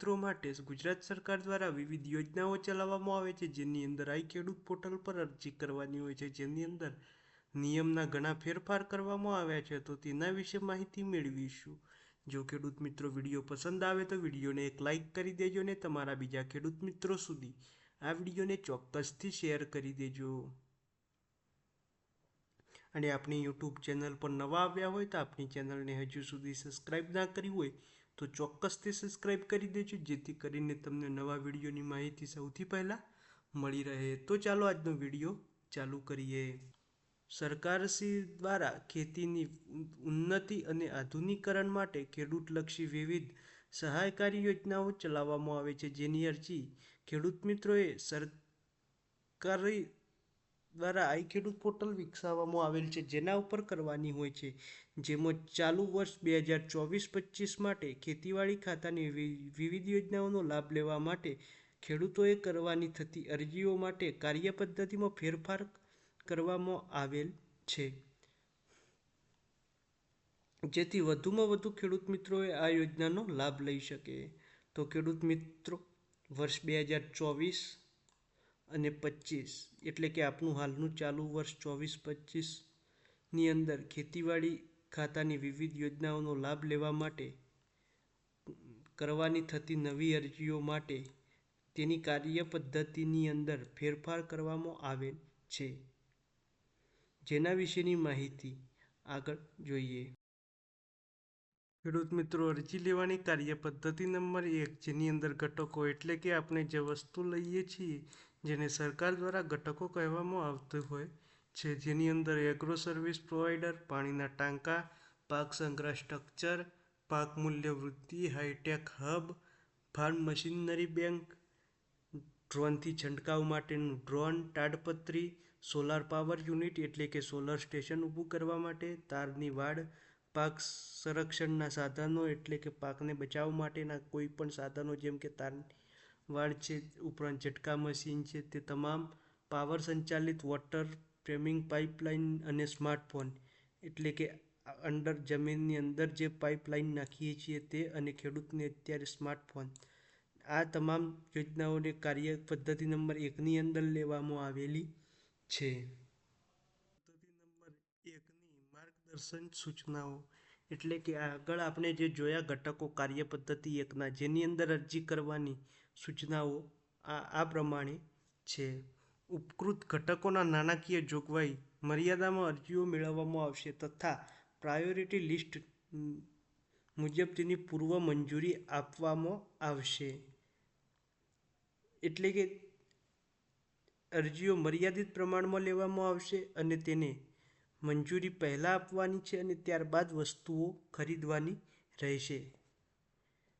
મિત્રો માટે ગુજરાત સરકાર દ્વારા વિવિધ યોજનાઓ ચલાવવામાં આવે છે, જેની અંદર આઈ ખેડૂત પોર્ટલ પર અરજી કરવાની હોય છે, જેની અંદર નિયમના ઘણા ફેરફાર કરવામાં આવ્યા છે, તો તેના વિશે માહિતી મેળવીશું. જો ખેડૂત મિત્રો વિડીયો પસંદ આવે તો વિડીયોને એક લાઇક કરી દેજો અને તમારા બીજા ખેડૂત મિત્રો સુધી આ વિડીયોને ચોક્કસથી શેર કરી દેજો. અને આપણી યુટ્યુબ ચેનલ પર નવા આવ્યા હોય તો આપણી ચેનલને હજુ સુધી સબસ્ક્રાઈબ ના કરી હોય તો ચોક્કસથી સબસ્ક્રાઈબ કરી દેજો, જેથી કરીને તમને નવા વિડીયોની માહિતી સૌથી પહેલાં મળી રહે. તો ચાલો આજનો વિડીયો ચાલુ કરીએ. સરકારશ્રી દ્વારા ખેતીની ઉન્નતિ અને આધુનિકરણ માટે ખેડૂતલક્ષી વિવિધ સહાયકારી યોજનાઓ ચલાવવામાં આવે છે, જેની અરજી ખેડૂત મિત્રોએ સરકારી દ્વારા આઈ ખેડૂત પોર્ટલ વિકસાવવામાં આવેલ છે, જેના ઉપર કરવાની હોય છે. જેમાં ચાલુ વર્ષ 2024-25 માટે ખેતીવાડી ખાતાની વિવિધ યોજનાઓનો લાભ લેવા માટે ખેડૂતોએ કરવાની થતી અરજીઓ માટે કાર્યપદ્ધતિમાં ફેરફાર કરવામાં આવેલ છે, જેથી વધુમાં વધુ ખેડૂત મિત્રોએ આ યોજનાનો લાભ લઈ શકે. તો ખેડૂત મિત્રો, વર્ષ 2024 અને 25 એટલે કે આપણું હાલનું ચાલુ વર્ષ 24-25ની અંદર ખેતીવાડી ખાતાની વિવિધ યોજનાઓનો લાભ લેવા માટે કરવાની થતી નવી અરજીઓ માટે તેની કાર્યપદ્ધતિની અંદર ફેરફાર કરવામાં આવેલ છે, જેના વિશેની માહિતી આગળ જોઈએ. ખેડૂત મિત્રો, અરજી લેવાની કાર્યપદ્ધતિ નંબર 1, જેની અંદર ઘટકો એટલે કે આપણે જે વસ્તુ લઈએ છીએ જેને સરકાર દ્વારા ઘટકો કહેવામાં આવતું હોય છે, જેની અંદર એગ્રો સર્વિસ પ્રોવાઈડર, પાણીના ટાંકા, પાક સંગ્રહ સ્ટ્રક્ચર, પાક મૂલ્ય વૃદ્ધિ, hi-tech hub, farm machinery bank, ડ્રોનથી છંટકાવ માટેનું ડ્રોન, તાડપત્રી, સોલાર પાવર યુનિટ એટલે કે સોલર સ્ટેશન ઊભું કરવા માટે, તારની વાડ, પાક સંરક્ષણના સાધનો એટલે કે પાકને બચાવવા માટેના કોઈ પણ સાધનો જેમ કે તારની વાડ છે, ઉપરાંત ઝટકા મશીન છે તે તમામ, પાવર સંચાલિત વોટર ફ્રેમિંગ પાઇપલાઇન અને સ્માર્ટફોન એટલે કે અંડર જમીનની અંદર જે પાઇપલાઇન નાખીએ છીએ તે અને ખેડૂતને અત્યારે સ્માર્ટફોન, આ તમામ યોજનાઓને કાર્ય પદ્ધતિ નંબર 1ની અંદર લેવામાં આવેલી છે. પદ્ધતિ નંબર 1ની માર્ગદર્શન સૂચનાઓ એટલે કે આગળ આપણે જે જોયા ઘટકો કાર્ય પદ્ધતિ 1ના, જેની અંદર અરજી કરવાની સૂચનાઓ આ પ્રમાણે છે. ઉપકૃત ઘટકોના નાણાકીય જોગવાઈ મર્યાદામાં અરજીઓ મેળવવામાં આવશે તથા પ્રાયોરિટી લિસ્ટ મુજબ તેની પૂર્વ મંજૂરી આપવામાં આવશે. એટલે કે અરજીઓ મર્યાદિત પ્રમાણમાં લેવામાં આવશે અને તેને મંજૂરી પહેલાં આપવાની છે અને ત્યારબાદ વસ્તુઓ ખરીદવાની રહેશે.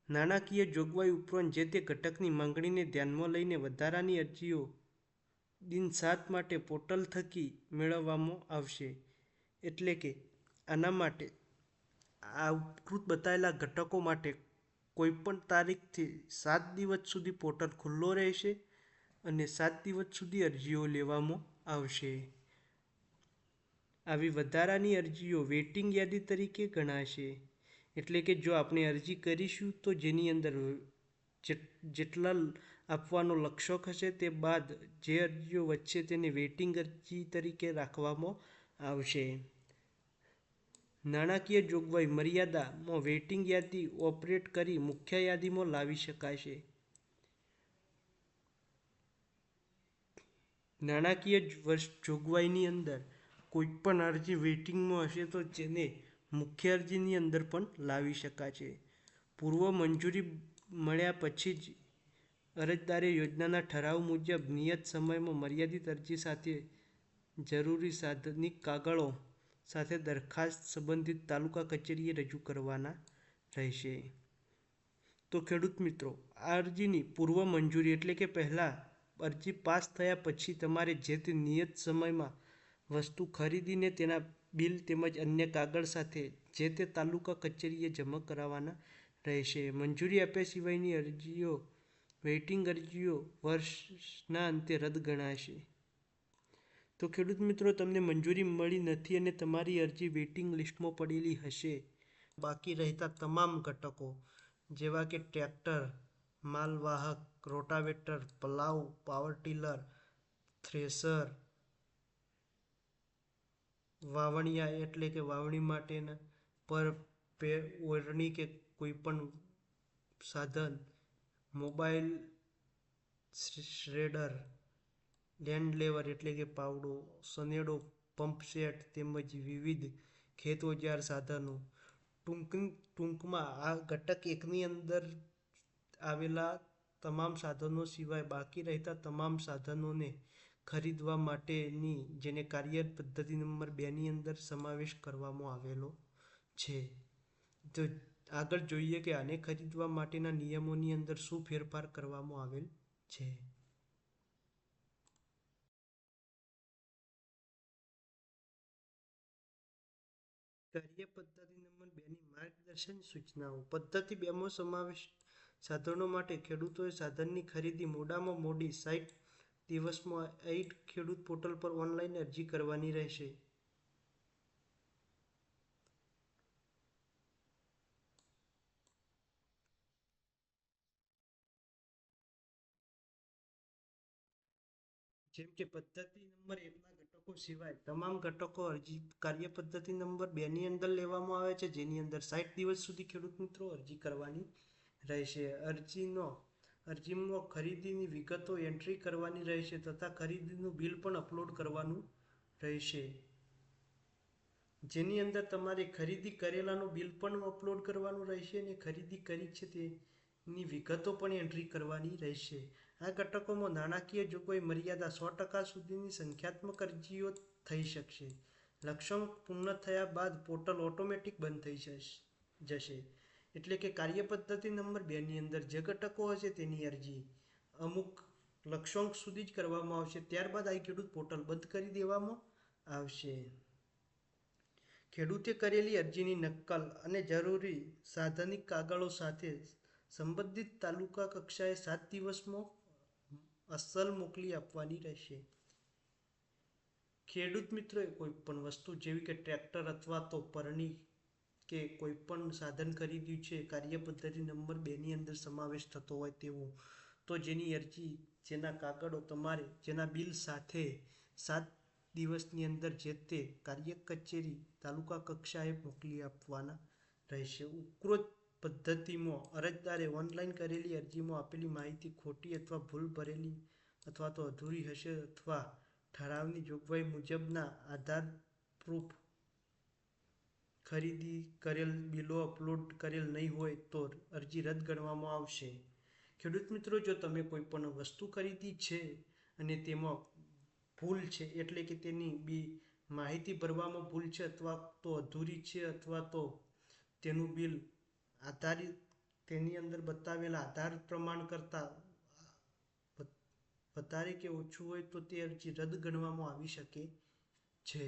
નાણાકીય જોગવાઈ ઉપરાંત જે તે ઘટકની માંગણીને ધ્યાનમાં લઈને વધારાની અરજીઓ દિન 7 માટે પોર્ટલ થકી મેળવવામાં આવશે. એટલે કે આના માટે આ ઉપકૃત બતાવેલા ઘટકો માટે કોઈપણ તારીખથી 7 દિવસ સુધી પોર્ટલ ખુલ્લો રહેશે અને 7 દિવસ સુધી અરજીઓ લેવામાં આવશે. આવી વધારાની અરજીઓ વેઇટિંગ યાદી તરીકે ગણાશે. એટલે કે જો આપણે અરજી કરીશું તો જેની અંદર જેટલા આપવાનો લક્ષ્ય હશે તે બાદ જે અરજીઓ વચ્ચે તેને વેઇટિંગ અરજી તરીકે રાખવામાં આવશે. નાણાકીય જોગવાઈ મર્યાદામાં વેઇટિંગ યાદી ઓપરેટ કરી મુખ્ય યાદીમાં લાવી શકાશે. નાણાકીય જોગવાઈની અંદર કોઈપણ અરજી વેઇટિંગમાં હશે તો તેને મુખ્ય અરજીની અંદર પણ લાવી શકાશે. પૂર્વ મંજૂરી મળ્યા પછી જ અરજદારે યોજનાના ઠરાવ મુજબ નિયત સમયમાં મર્યાદિત અરજી સાથે જરૂરી સાધનિક કાગળો સાથે દરખાસ્ત સંબંધિત તાલુકા કચેરીએ રજૂ કરવાના રહેશે. તો ખેડૂત મિત્રો, આ અરજીની પૂર્વ મંજૂરી એટલે કે પહેલાં અરજી પાસ થયા પછી તમારે જે તે નિયત સમયમાં વસ્તુ ખરીદીને તેના બિલ તેમજ અન્ય કાગળ સાથે જે તે તાલુકા કચેરીએ જમા કરાવવાના રહેશે. મંજૂરી આપ્યા સિવાયની અરજીઓ વેઇટિંગ અરજીઓ વર્ષના અંતે રદ ગણાશે. તો ખેડૂત મિત્રો, તમને મંજૂરી મળી નથી અને તમારી અરજી વેઇટિંગ લિસ્ટમાં પડેલી હશે, બાકી રહેતા તમામ ઘટકો જેવા કે ટ્રેક્ટર, માલવાહક, રોટાવેટર, પલાવ, પાવર ટીલર, થ્રેશર, વાવણિયા એટલે કે વાવણી માટેના ઓરણી કે કોઈ પણ સાધન, મોબાઈલ શ્રેડર, લેન્ડ લેવર એટલે કે પાવડો, સનેડો, પંપ સેટ તેમજ વિવિધ ખેત ઓજાર સાધનો. ટૂંકમાં આ ઘટક એકની અંદર આવેલા તમામ સાધનો સિવાય બાકી રહેતા તમામ સાધનોને ખરીદવા માટેની જેને કાર્ય પદ્ધતિ નંબર 2ની અંદર સમાવેશ કરવામાં આવેલો છે. તો આગળ જોઈએ કે આને ખરીદવા માટેના નિયમોની અંદર શું ફેરફાર કરવામાં આવેલ છે. કાર્ય પદ્ધતિ નંબર 2ની માર્ગદર્શન સૂચનાઓ. પદ્ધતિ 2માં સમાવેશ સાધનો માટે ખેડૂતોએ સાધનની ખરીદી મોડામાં મોડી 60 દિવસમાં ખેડૂત પોર્ટલ પર ઓનલાઈન અરજી કરવાની રહેશે. જેમ કે પદ્ધતિ નંબર 1ના ઘટકો સિવાય તમામ ઘટકો અરજી કાર્ય પદ્ધતિ નંબર 2ની અંદર લેવામાં આવે છે, જેની અંદર 60 દિવસ સુધી ખેડૂત મિત્રો અરજી કરવાની રહેશે. અરજીમાં ખરીદીની વિગતો એન્ટ્રી કરવાની રહેશે તથા ખરીદીનું બિલ પણ અપલોડ કરવાનું રહેશે, જેની અંદર તમારે ખરીદી કરેલાનું બિલ પણ અપલોડ કરવાનું રહેશે અને ખરીદી કરી છે તેની વિગતો પણ એન્ટ્રી કરવાની રહેશે. આ ઘટકોમાં નાણાકીય જોગવાઈ મર્યાદા 100% સુધીની સંખ્યાત્મક અરજીઓ થઈ શકશે. લક્ષ્યાંક પૂર્ણ થયા બાદ પોર્ટલ ઓટોમેટિક બંધ થઈ જશે. એટલે કે કાર્ય પદ્ધતિ નંબર 2ની અંદર જે ઘટકો હશે તેની અરજી અમુક લક્ષ્યાંક સુધી જ કરવામાં આવશે, ત્યારબાદ આ ખેડૂત પોર્ટલ બંધ કરી દેવામાં આવશે. ખેડૂતે કરેલી અરજીની નકલ અને જરૂરી સાધનિક કાગળો સાથે સંબંધિત તાલુકા કક્ષાએ 7 દિવસમાં અસલ મોકલી આપવાની રહેશે. ખેડૂત મિત્રોએ કોઈ પણ વસ્તુ જેવી કે ટ્રેક્ટર અથવા તો પરણી કે કોઈ પણ સાધન ખરીદ્યું છે કાર્ય પદ્ધતિ નંબર 2ની અંદર સમાવેશ થતો હોય તેવું, તો જેની અરજી જેના કાગળો તમારે જેના બિલ સાથે 7 દિવસની અંદર જે તે કાર્ય કચેરી તાલુકા કક્ષાએ મોકલી આપવાના રહેશે. ઉપરોક્ત પદ્ધતિમાં અરજદારે ઓનલાઈન કરેલી અરજીમાં આપેલી માહિતી ખોટી અથવા ભૂલ ભરેલી અથવા તો અધૂરી હશે અથવા ઠરાવની જોગવાઈ મુજબના આધાર પ્રૂફ ખરીદી કરેલ બિલો અપલોડ કરેલ નહીં હોય તો અરજી રદ ગણવામાં આવશે. ખેડૂત મિત્રો, જો તમે કોઈ પણ વસ્તુ ખરીદી છે અને તેમાં ભૂલ છે એટલે કે તેની માહિતી ભરવામાં ભૂલ છે અથવા તો અધૂરી છે અથવા તો તેનું બિલ આધારિત તેની અંદર બતાવેલા આધાર પ્રમાણ કરતાં વધારે કે ઓછું હોય તો તે અરજી રદ ગણવામાં આવી શકે છે.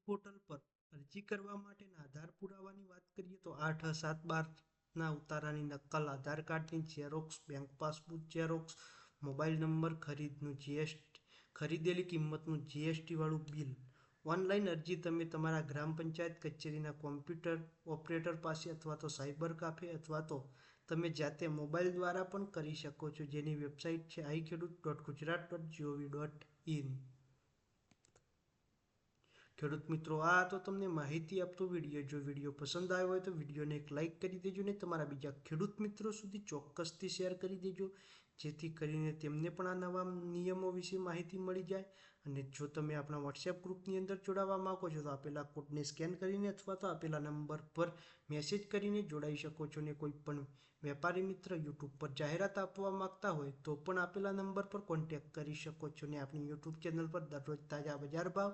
પોર્ટલ પર અરજી કરવા માટેના આધાર પુરાવાની વાત કરીએ તો 8/7/12ના ઉતારાની નકલ, આધાર કાર્ડની xerox, bank passbook xerox, mobile number, ખરીદેલી કિંમતનું GST વાળું બિલ. ઓનલાઈન અરજી તમે તમારા ગ્રામ પંચાયત કચેરીના કોમ્પ્યુટર ઓપરેટર પાસે અથવા તો સાયબર કાફે અથવા તો તમે જાતે મોબાઈલ દ્વારા પણ કરી શકો છો, જેની વેબસાઇટ છે iKhedoot.gujarat.gov.in. ખેડૂત મિત્રો, આ તો તમને માહિતી આપતો વિડીયો. જો વિડીયો પસંદ આવ્યો હોય તો વિડીયોને એક લાઇક કરી દેજો ને તમારા બીજા ખેડૂત મિત્રો સુધી ચોક્કસથી શેર કરી દેજો, જેથી કરીને તેમને પણ આ નવા નિયમો વિશે માહિતી મળી જાય. અને જો તમે આપણા વોટ્સએપ ગ્રુપની અંદર જોડાવા માંગો છો તો આપેલા કોડને સ્કેન કરીને અથવા તો આપેલા નંબર પર મેસેજ કરીને જોડાઈ શકો છો. ને કોઈ પણ વેપારી મિત્ર યુટ્યુબ પર જાહેરાત આપવા માંગતા હોય તો પણ આપેલા નંબર પર કોન્ટેક્ટ કરી શકો છો. ને આપણી યુટ્યુબ ચેનલ પર દરરોજ તાજા બજાર ભાવ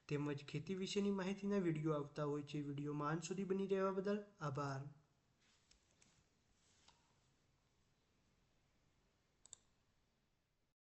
તેમજ ખેતી વિશેની માહિતીના વિડીયો આવતા હોય છે. વિડીયોમાં અંત સુધી બની રહેવા બદલ આભાર.